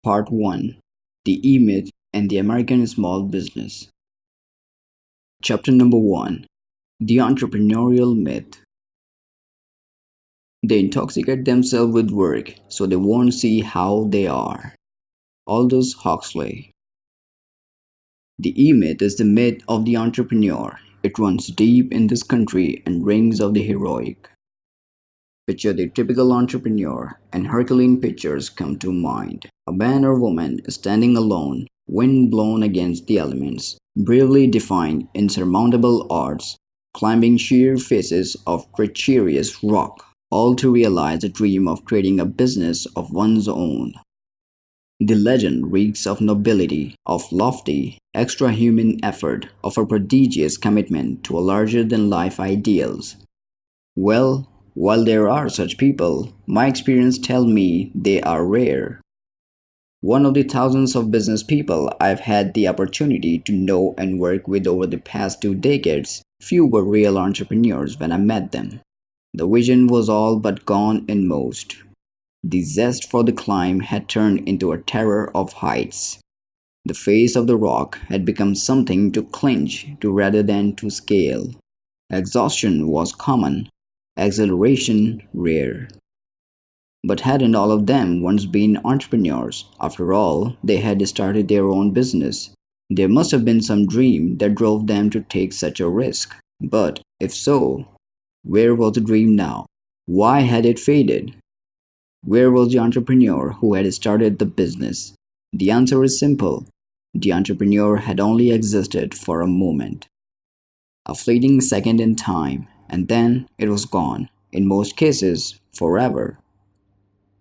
Part 1: The E-Myth and the American Small Business. Chapter number 1: The Entrepreneurial Myth. They intoxicate themselves with work so they won't see how they are. Aldous Huxley. The E-Myth is the myth of the entrepreneur. It runs deep in this country and rings of the heroic. Picture the typical entrepreneur, and Herculean pictures come to mind. A man or woman standing alone, wind blown against the elements, bravely defying insurmountable odds, climbing sheer faces of treacherous rock, all to realize the dream of creating a business of one's own. The legend reeks of nobility, of lofty, extra-human effort, of a prodigious commitment to a larger-than-life ideals. Well, while there are such people, my experience tells me they are rare. One of the thousands of business people I've had the opportunity to know and work with over the past 2 decades, few were real entrepreneurs when I met them. The vision was all but gone in most. The zest for the climb had turned into a terror of heights. The face of the rock had become something to clinch to rather than to scale. Exhaustion was common, exhilaration rare. But hadn't all of them once been entrepreneurs? After all, they had started their own business. There must have been some dream that drove them to take such a risk. But if so, where was the dream now? Why had it faded? Where was the entrepreneur who had started the business? The answer is simple. The entrepreneur had only existed for a moment, a fleeting second in time, and then it was gone, in most cases, forever.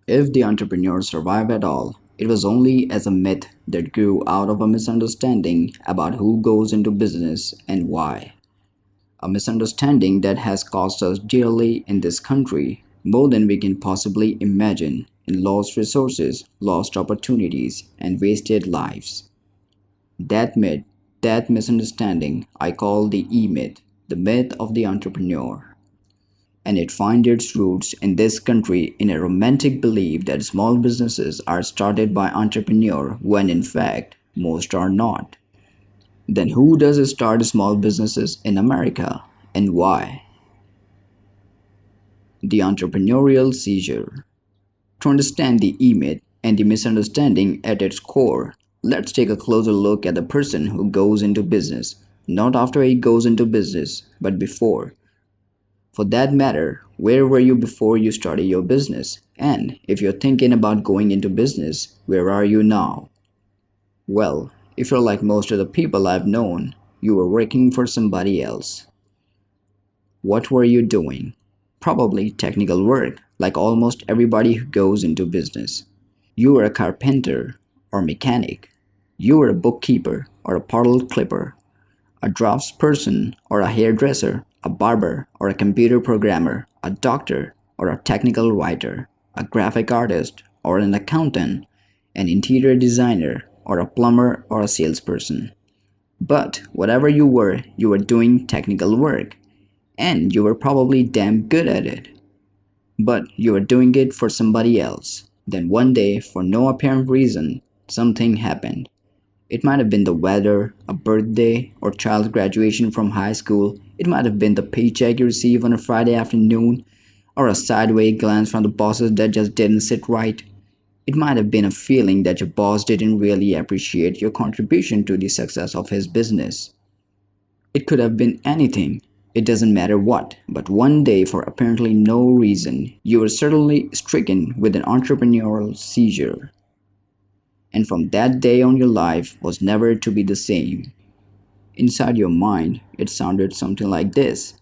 If the entrepreneur survived at all, it was only as a myth that grew out of a misunderstanding about who goes into business and why. A misunderstanding that has cost us dearly in this country, more than we can possibly imagine, in lost resources, lost opportunities, and wasted lives. That myth, that misunderstanding, I call the E-myth, the myth of the entrepreneur. And it finds its roots in this country in a romantic belief that small businesses are started by entrepreneurs when in fact most are not. Then who does start small businesses in America and why? The entrepreneurial seizure. To understand the E-myth and the misunderstanding at its core, let's take a closer look at the person who goes into business, not after he goes into business, but before. For that matter, where were you before you started your business? And if you're thinking about going into business, where are you now? Well, if you're like most of the people I've known, you were working for somebody else. What were you doing? Probably technical work, like almost everybody who goes into business. You were a carpenter or mechanic. You were a bookkeeper or a bottle clipper, a draftsperson or a hairdresser, a barber or a computer programmer, a doctor or a technical writer, a graphic artist or an accountant, an interior designer or a plumber or a salesperson. But whatever you were doing technical work, and you were probably damn good at it. But you were doing it for somebody else. Then one day, for no apparent reason, something happened. It might have been the weather, a birthday, or child's graduation from high school. It might have been the paycheck you receive on a Friday afternoon, or a sideways glance from the bosses that just didn't sit right. It might have been a feeling that your boss didn't really appreciate your contribution to the success of his business. It could have been anything. It doesn't matter what, but one day, for apparently no reason, you were suddenly stricken with an entrepreneurial seizure. And from that day on, your life was never to be the same. Inside your mind, it sounded something like this.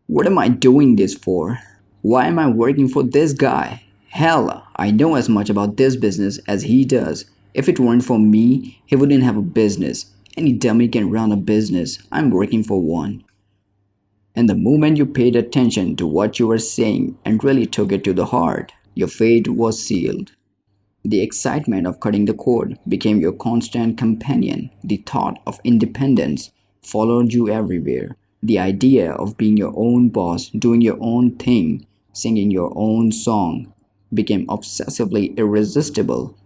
What am I doing this for? Why am I working for this guy? Hell, I know as much about this business as he does. If it weren't for me, he wouldn't have a business. Any dummy can run a business. I'm working for one. And the moment you paid attention to what you were saying and really took it to the heart, your fate was sealed. The excitement of cutting the cord became your constant companion. The thought of independence followed you everywhere. The idea of being your own boss, doing your own thing, singing your own song became obsessively irresistible.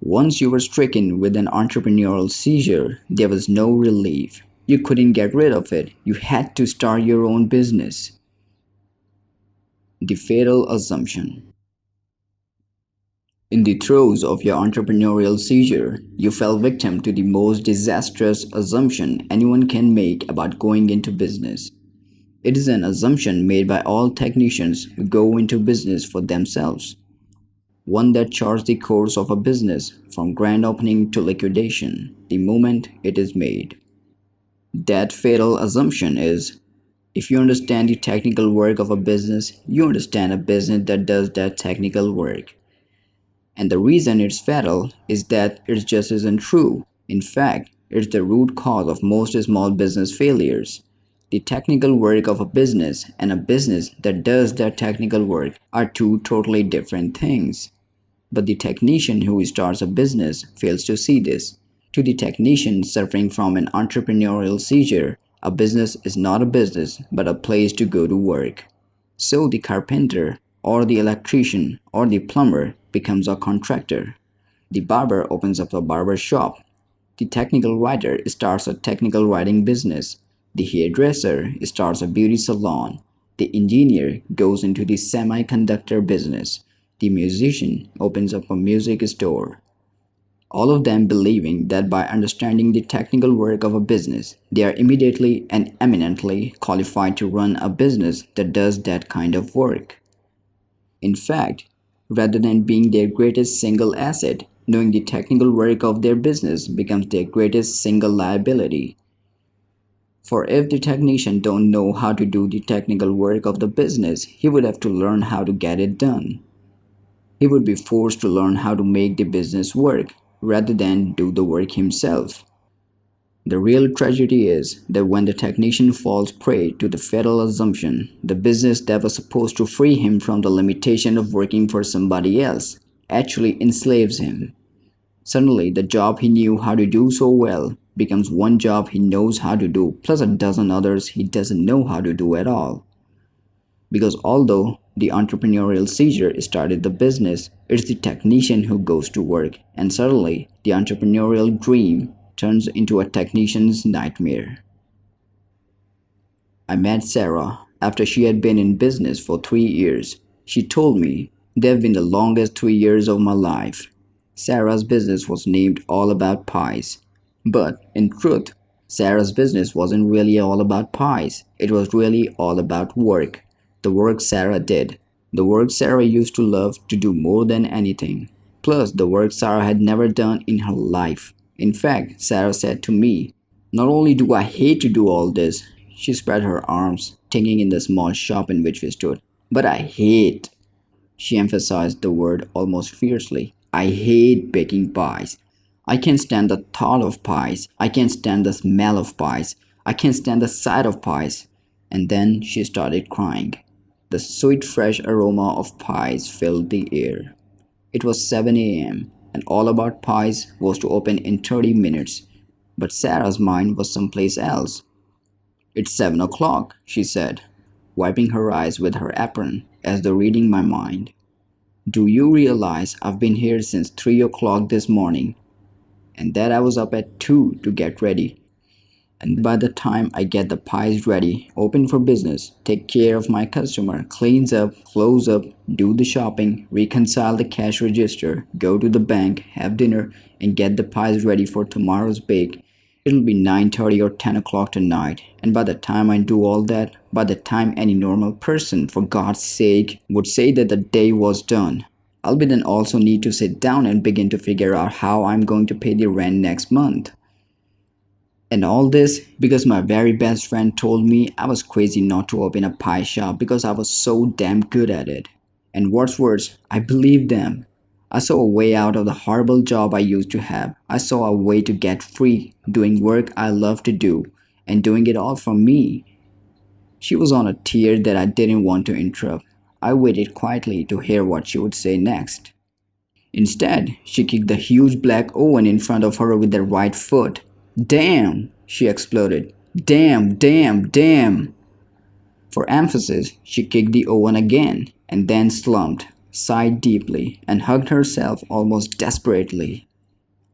Once you were stricken with an entrepreneurial seizure, there was no relief. You couldn't get rid of it. You had to start your own business. The fatal assumption. In the throes of your entrepreneurial seizure, you fell victim to the most disastrous assumption anyone can make about going into business. It is an assumption made by all technicians who go into business for themselves, one that charts the course of a business from grand opening to liquidation the moment it is made. That fatal assumption is, if you understand the technical work of a business, you understand a business that does that technical work. And the reason it's fatal is that it just isn't true. In fact, it's the root cause of most small business failures. The technical work of a business and a business that does that technical work are two totally different things. But the technician who starts a business fails to see this. To the technician suffering from an entrepreneurial seizure, a business is not a business but a place to go to work. So the carpenter or the electrician or the plumber becomes a contractor. The barber opens up a barber shop. The technical writer starts a technical writing business. The hairdresser starts a beauty salon. The engineer goes into the semiconductor business. The musician opens up a music store. All of them believing that by understanding the technical work of a business, they are immediately and eminently qualified to run a business that does that kind of work. In fact, rather than being their greatest single asset, knowing the technical work of their business becomes their greatest single liability. For if the technician don't know how to do the technical work of the business, he would have to learn how to get it done. He would be forced to learn how to make the business work rather than do the work himself. The real tragedy is that when the technician falls prey to the fatal assumption, the business that was supposed to free him from the limitation of working for somebody else actually enslaves him. Suddenly, the job he knew how to do so well becomes one job he knows how to do, plus a dozen others he doesn't know how to do at all. Because although the entrepreneurial seizure started the business, it's the technician who goes to work, and suddenly the entrepreneurial dream turns into a technician's nightmare. I met Sarah after she had been in business for 3 years. She told me, "They've been the longest 3 years of my life." Sarah's business was named All About Pies. But in truth, Sarah's business wasn't really all about pies. It was really all about work. The work Sarah did. The work Sarah used to love to do more than anything. Plus, the work Sarah had never done in her life. In fact, Sarah said to me, "Not only do I hate to do all this," she spread her arms, taking in the small shop in which we stood, "but I hate," she emphasized the word almost fiercely, "I hate baking pies. I can't stand the thought of pies. I can't stand the smell of pies. I can't stand the sight of pies." And then she started crying. The sweet fresh aroma of pies filled the air. It was 7 a.m., and All About Pies was to open in 30 minutes. But Sarah's mind was someplace else. "It's 7 o'clock," she said, wiping her eyes with her apron as though reading my mind. "Do you realize I've been here since 3 o'clock this morning, and that I was up at 2 to get ready? And by the time I get the pies ready, open for business, take care of my customer, cleans up, close up, do the shopping, reconcile the cash register, go to the bank, have dinner, and get the pies ready for tomorrow's bake, it'll be 9:30 or 10 o'clock tonight. And by the time I do all that, by the time any normal person, for God's sake, would say that the day was done, I'll be then also need to sit down and begin to figure out how I'm going to pay the rent next month. And all this because my very best friend told me I was crazy not to open a pie shop because I was so damn good at it. And what's worse, I believed them. I saw a way out of the horrible job I used to have. I saw a way to get free, doing work I love to do, and doing it all for me. She was on a tear that I didn't want to interrupt. I waited quietly to hear what she would say next. Instead, she kicked the huge black oven in front of her with her right foot. "Damn!" she exploded. "Damn, damn, damn!" For emphasis, she kicked the oven again, and then slumped, sighed deeply, and hugged herself almost desperately.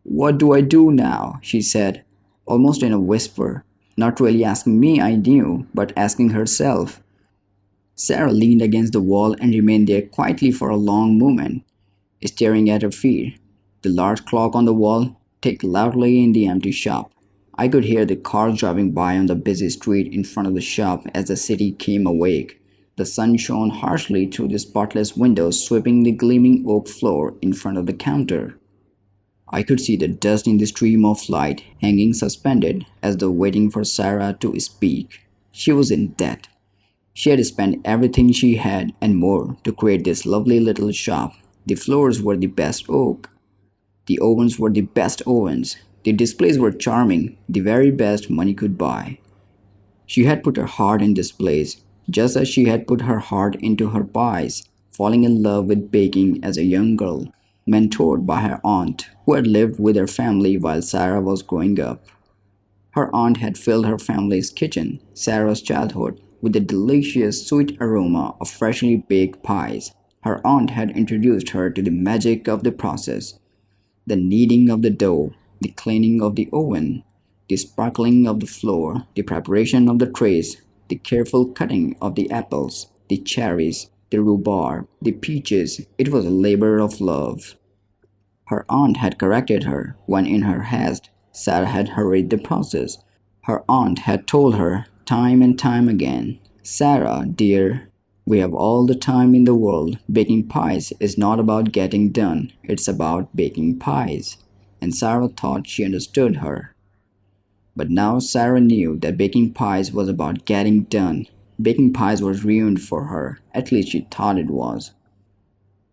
"What do I do now?" she said, almost in a whisper, not really asking me, I knew, but asking herself. Sarah leaned against the wall and remained there quietly for a long moment, staring at her feet. The large clock on the wall ticked loudly in the empty shop. I could hear the cars driving by on the busy street in front of the shop as the city came awake. The sun shone harshly through the spotless windows, sweeping the gleaming oak floor in front of the counter. I could see the dust in the stream of light, hanging suspended as though waiting for Sarah to speak. She was in debt. She had spent everything she had and more to create this lovely little shop. The floors were the best oak. The ovens were the best ovens. The displays were charming, the very best money could buy. She had put her heart in displays, just as she had put her heart into her pies, falling in love with baking as a young girl, mentored by her aunt, who had lived with her family while Sarah was growing up. Her aunt had filled her family's kitchen, Sarah's childhood, with the delicious sweet aroma of freshly baked pies. Her aunt had introduced her to the magic of the process, the kneading of the dough, the cleaning of the oven, the sparkling of the flour, the preparation of the trays, the careful cutting of the apples, the cherries, the rhubarb, the peaches. It was a labor of love. Her aunt had corrected her when, in her haste, Sarah had hurried the process. Her aunt had told her time and time again, "Sarah, dear, we have all the time in the world. Baking pies is not about getting done, it's about baking pies." And Sarah thought she understood her. But now Sarah knew that baking pies was about getting done. Baking pies was ruined for her, at least she thought it was.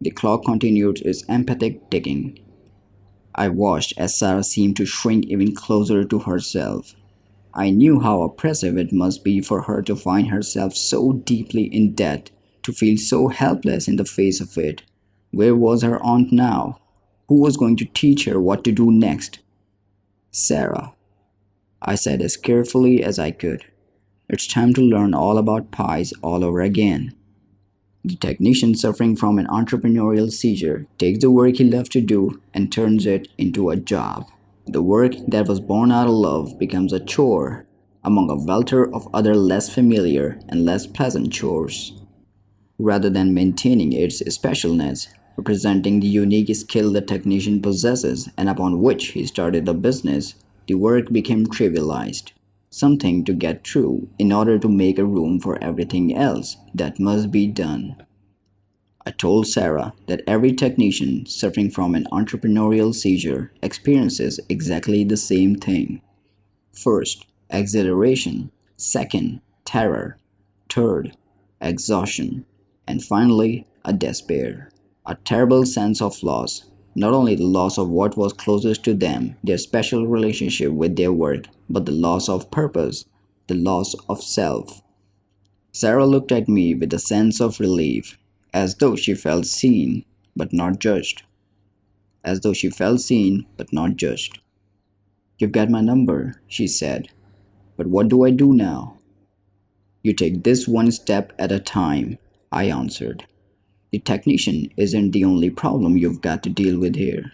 The clock continued its emphatic ticking. I watched as Sarah seemed to shrink even closer to herself. I knew how oppressive it must be for her to find herself so deeply in debt, to feel so helpless in the face of it. Where was her aunt now? Who was going to teach her what to do next? "Sarah," I said as carefully as I could, "it's time to learn all about pies all over again." The technician suffering from an entrepreneurial seizure takes the work he loves to do and turns it into a job. The work that was born out of love becomes a chore among a welter of other less familiar and less pleasant chores. Rather than maintaining its specialness, representing the unique skill the technician possesses and upon which he started the business, the work became trivialized, something to get through in order to make a room for everything else that must be done. I told Sarah that every technician suffering from an entrepreneurial seizure experiences exactly the same thing. First, exhilaration. Second, terror. Third, exhaustion. And finally, a despair. A terrible sense of loss. Not only the loss of what was closest to them, their special relationship with their work, but the loss of purpose, the loss of self. Sarah looked at me with a sense of relief, as though she felt seen, but not judged. As though she felt seen, but not judged. "You've got my number," she said. "But what do I do now?" "You take this one step at a time," I answered. "The technician isn't the only problem you've got to deal with here.